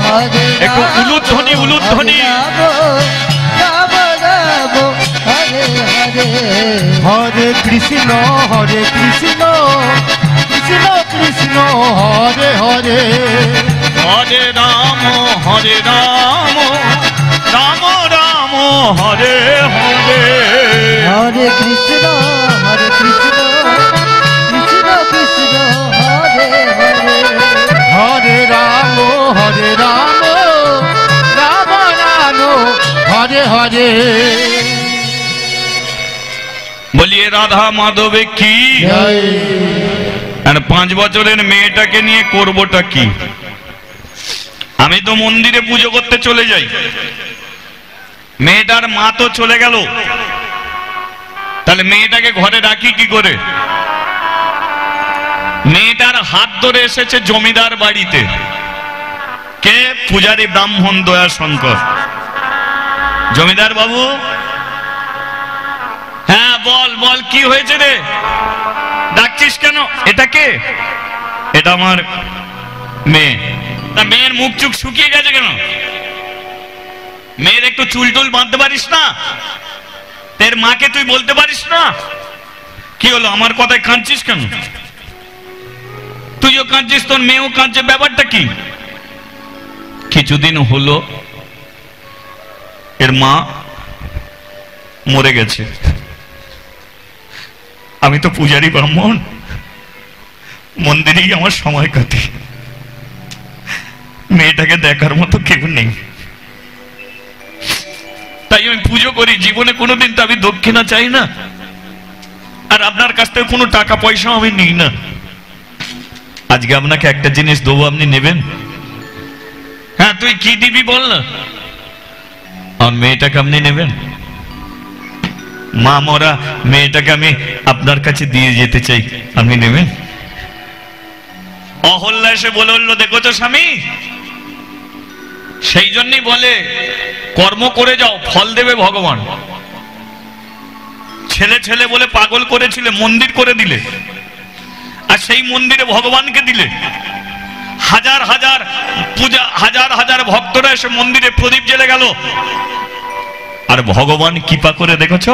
হরে একটু উলুধ্বনি উলুধ্বনি। রাম রাম হরে হরে। হরে কৃষ্ণ কৃষ্ণ কৃষ্ণ হরে হরে। হরে রাম রাম রাম হরে হরে। হরে কৃষ্ণ কৃষ্ণ কৃষ্ণ হরে হরে। হরে রাম রাম রাম হরে হরে। বলিয়ে রাধা মাধবে কি। জয়। আর 5 বছরের মেয়েটাকে নিয়ে করবোটা কি? আমি তো মন্দিরে পুজো করতে চলে যাই, মেয়েটার মা তো চলে গেল, তাহলে মেয়েটাকে ঘরে রাখি কি করে? মেয়েটার হাত ধরে এসেছে জমিদার বাড়িতে কে? পূজারী ব্রাহ্মণ দয়াশঙ্কর। জমিদার বাবু, হ্যাঁ বল বল, কি হয়েছে রে, ডাকছিস কেন? এটা কে? এটা আমার মেয়ে। তা মেয়ের মুখ চুখ শুকিয়ে গেছে কেন? মেয়ের একটু চুল টুল বাঁধতে পারিস না? তোর মাকে তুই বলতে পারিস না? কি হলো, আমার কথায় কাঁদছিস কেন? তুইও কাঁদছিস, তোর মেয়েও কাঁদছে, ব্যাপারটা কি? কিছুদিন হলো এর মা মরে গেছে। আমি তো পূজারী ব্রাহ্মণ, মন্দিরেই আমার সময় কাটে, মেয়েটাকে দেখার মতো কেউ নেই, তাই আমি পুজো করি। জীবনে কোনোদিন তো আমি দক্ষিণা চাই না, আর আপনার কাছ থেকে কোনো টাকা পয়সা আমি নিই না। আজকে আপনাকে একটা জিনিস দেবো, আপনি নেবেন? হ্যাঁ, তুই কি দিবি বল না। আর মেয়েটাকে আপনি নেবেন? মা মরা মেয়েটাকে আমি আপনার কাছে দিয়ে যেতে চাই, আপনি নেবেন? অহল্যা এসে বলে উঠল, দেখো তো স্বামী, সেই জন্যই বলে কর্ম করে যাও, ফল দেবে ভগবান। ছেলে ছেলে বলে পাগল করেছিলে, মন্দির করে দিলে, আর সেই মন্দিরে ভগবানকে দিলে। হাজার হাজার পূজা, হাজার হাজার ভক্তরা এসে মন্দিরে প্রদীপ জ্বেলে গেল। আর ভগবান কৃপা করে দেখেছ,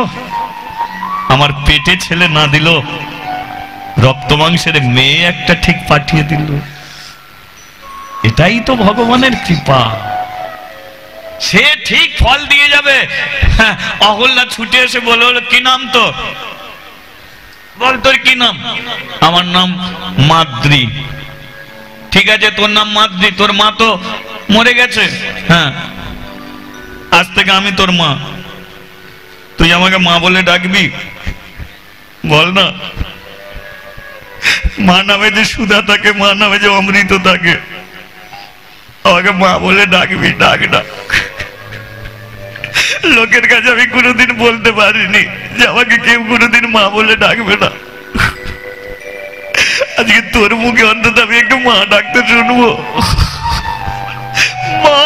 আমার পেটে ছেলে না দিল, রক্ত মাংসের মেয়ে একটা ঠিক পাঠিয়ে দিল। এটাই তো ভগবানের কৃপা। সে ঠিক ফল দিয়ে যাবে। অহল্যা ছুটে এসে বলল, কি নাম তো? বল তোর কি নাম? আমার নাম মাদ্রি। ঠিক আছে, তোর নাম মাদ্রি, তোর মা তো মরে গেছে। হ্যাঁ, আজ থেকে আমি তোর মা, তুই আমাকে মা বলে ডাকবি। বল না, মা নামে যে সুধা থাকে, মা নামে যে অমৃত থাকে, আমাকে মা বলে ডাকবি, ডাক ডাক। লোকের কাছে আমি কোনোদিন বলতে পারিনি যে আমাকে কেউ কোনোদিন মা বলে ডাকবে না। আজকে তোর মুখে অন্তত আমি একটু মা ডাকতে শুনবো। মা।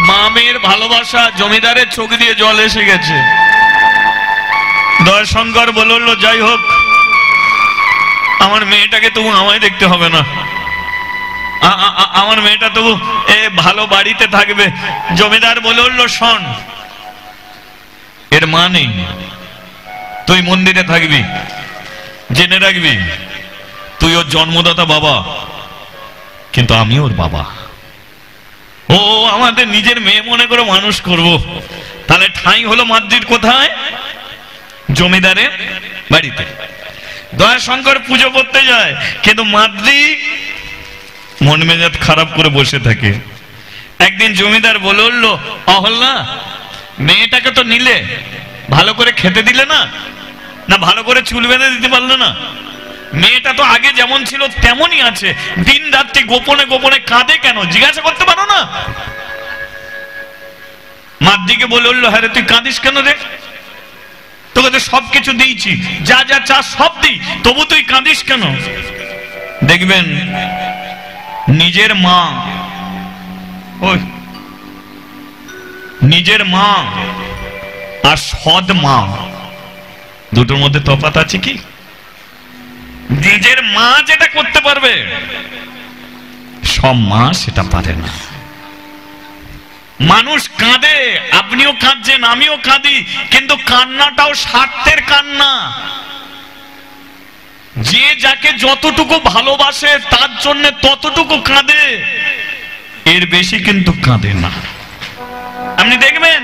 মা মেয়ের ভালোবাসা, জমিদারের চোখ দিয়ে জল এসে গেছে। দয়াশঙ্কর বলল, যাই হোক, আমার মেয়েটাকে তবু আমায় দেখতে হবে না, আমার মেয়েটা তবু ভালো বাড়িতে থাকবে। জমিদার বলল, শোন, এর মা নেই, তুই মন্দিরে থাকবি, জেনে রাখবি তুই ওর জন্মদাতা বাবা, কিন্তু আমি ওর বাবা। ও আমাদের নিজের মেয়ে মনে করে মানুষ করব। তাহলে ঠাঁই হলো মাদ্রির কোথায়? জমিদারের বাড়িতে। দয়াশঙ্কর পুজো করতে যায়, কিন্তু মাদ্রি মন মেজাজ খারাপ করে বসে থাকে। একদিন জমিদার বলল, অহল্যা, মেয়েটাকে তো নিলে, ভালো করে খেতে দিলে না, না ভালো করে চুল বেঁধে দিতে পারলে না। মেয়েটা তো আগে যেমন ছিল তেমনই আছে, দিন রাত্রি গোপনে গোপনে কাঁদে কেন, জিজ্ঞাসা করতে পারো না? মাদ্রিকে বলল, হ্যাঁ রে, তুই কাঁদিস কেন রে? তোকে তো সবকিছু দিয়েছি, যা যা চা সব দিই, তবু তুই কাঁদিস কেন? দেখবেন নিজের মা, ওই নিজের মা আর সৎ মা দুটোর মধ্যে তফাৎ আছে কি? নিজের মা যেটা করতে পারবে, সব মা সেটা পারে না। মানুষ কাঁদে, আপনিও কাঁদছেন, আমিও কাঁদি, কিন্তু কান্নাটাও স্বার্থের কান্না। যে যাকে যতটুকু ভালোবাসে তার জন্য ততটুকু কাঁদে, এর বেশি কিন্তু কাঁদে না। আপনি দেখবেন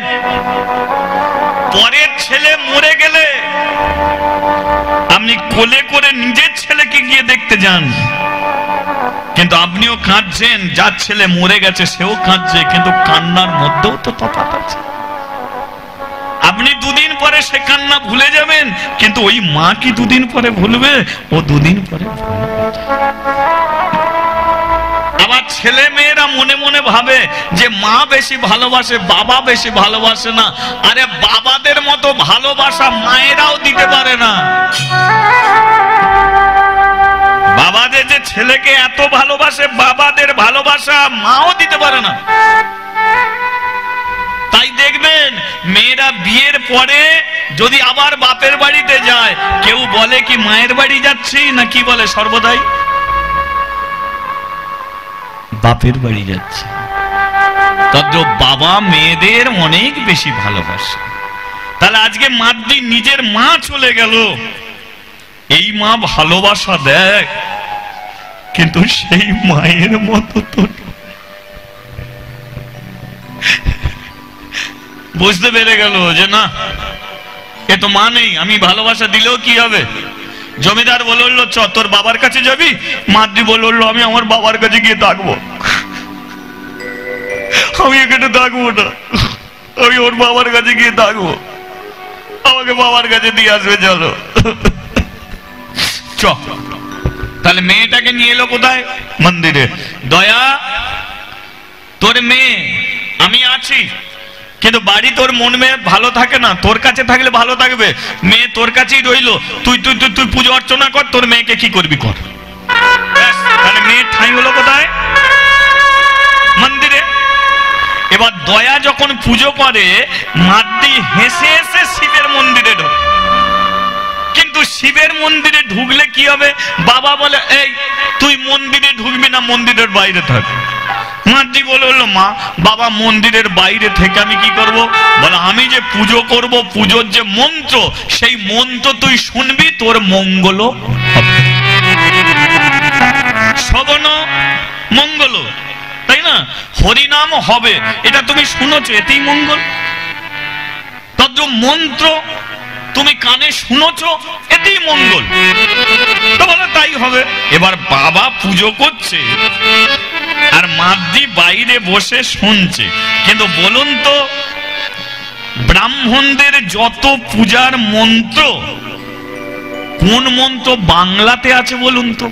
পরের ছেলে মরে গেলে আপনি কোলে করে নিজের ছেলেকে গিয়ে দেখতে যান, কিন্তু আপনিও কাঁদছেন, যার ছেলে মরে গেছে সেও কাঁদছে, কিন্তু কান্নার মধ্যেও তো তফাৎ আছে। আপনি দুদিন পরে সে কান্না ভুলে যাবেন, কিন্তু ওই মা কি দুদিন পরে ভুলবে? ও দুদিন পরে ভুলবে। আবার ছেলে মেয়েরা মনে মনে ভাবে যে মা বেশি ভালোবাসে, বাবা বেশি ভালোবাসে না। আরে বাবাদের মতো ভালোবাসা মায়েরাও দিতে পারে না। বাবাদের যে ছেলেকে এত ভালোবাসে, বাবাদের ভালোবাসা মাও দিতে পারে না। তাই দেখবেন মেয়েরা বিয়ের পরে যদি আবার বাপের বাড়িতে যায়, কেউ বলে কি মায়ের বাড়ি যাচ্ছি, না কি বলে সর্বদাই বাপের বাড়ি যাচ্ছে। তদ্র বাবা মেয়েদের অনেক বেশি ভালোবাসে। তাহলে আজকে মাদ্রি নিজের মা চলে গেল, এই মা ভালোবাসা দেখ, কিন্তু সেই মায়ের মতো তো। বুঝতে পেরে গেল যে না, এ তো মা নেই, আমি ভালোবাসা দিলেও কি হবে? জমিদার বলল, চ তোর বাবার কাছে যাবি। মাদ্রি বলল, আমি আমার বাবার কাছে গিয়ে থাকবো, আমি এখানে থাকবো না, আমি ওর বাবার কাছে গিয়ে থাকবো, আমাকে বাবার কাছে দিয়ে আসবে, চলো। চ। তাহলে মেয়েটাকে নিয়ে এলো কোথায়? মন্দিরে। দয়া, তোর মেয়ে আমি আছি, কিন্তু বাড়ি তোর মন মেয়ে ভালো থাকে না, তোর কাছে থাকলে ভালো থাকবে। মেয়ে তোর কাছেই রইলো, তুই তুই তুই তুই পুজো অর্চনা কর, তোর মেয়েকে কি করবি কর। তাহলে মেয়ের ঠাঁই হলো কোথায়? মন্দিরে। এবার দয়া যখন পুজো করে মাদ্রি হেসে হেসে শিবের মন্দিরে ঢোকে, কিন্তু শিবের মন্দিরে ঢুকলে কি হবে? বাবা বলে এই তুই মন্দিরে ঢুকবি না, মন্দিরের বাইরে থাক। মাদ্রি বললো মা বাবা মন্দিরের বাইরে থেকে আমি কি করব? বলে আমি যে পুজো করব, পুজোর যে মন্ত্র সেই মন্ত্র তুই শুনবি, তোর মঙ্গল হবে, শ্রবণ মঙ্গল, তাই না? হরিনাম হবে, এটা তুমি শুনেছো, এতেই মঙ্গল। তদ্রূপ মন্ত্র তুমি কানে শুনেছো, এতেই মঙ্গল। তো বলে তাই হবে। এবার বাবা পুজো করছে আর মাদ্রি বাইরে বসে শুনছে। কিন্তু বলুন তো, ব্রাহ্মণদের যত পূজার মন্ত্র, কোন মন্ত্র বাংলাতে আছে বলুন তো?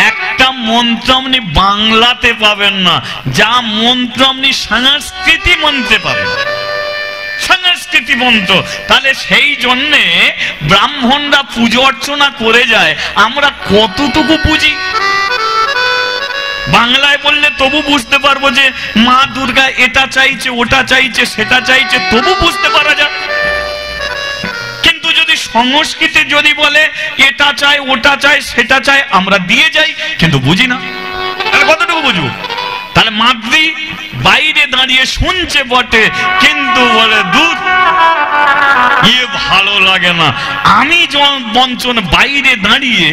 একটা মন্ত্র আপনি বাংলাতে পাবেন না, যা মন্ত্র আপনি সংস্কৃতি মন্ত্রে পাবেন, সংস্কৃতি মন্ত্র। তাহলে সেই জন্যে ব্রাহ্মণরা পুজো অর্চনা করে যায়, আমরা কতটুকু বুঝি? বাংলায় বললে তবু বুঝতে পারবো যে মা দুর্গা এটা চাইছে, ওটা চাইছে, সেটা চাইছে, তবু বুঝতে পারা যায়। কিন্তু যদি সংস্কৃতি যদি বলে এটা চাই, ওটা চাই, সেটা চাই, আমরা দিয়ে যাই, কিন্তু বুঝি না। তাহলে কতটুকু বুঝবো? তাহলে মাদ্রি বাইরে দাঁড়িয়ে শুনছে বটে, কিন্তু বলে দূর, ইয়ে ভালো লাগে না। আমি বঞ্চন বাইরে দাঁড়িয়ে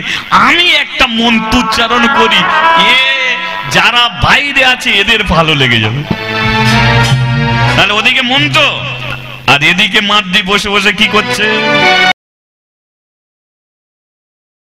আমি একটা মন্ত্র উচ্চারণ করি, যারা বাইরে আছে এদের ভালো লেগে যাবে। তাহলে ওদিকে মন্ত্র আর এদিকে মাদ্রি বসে বসে কি করছে?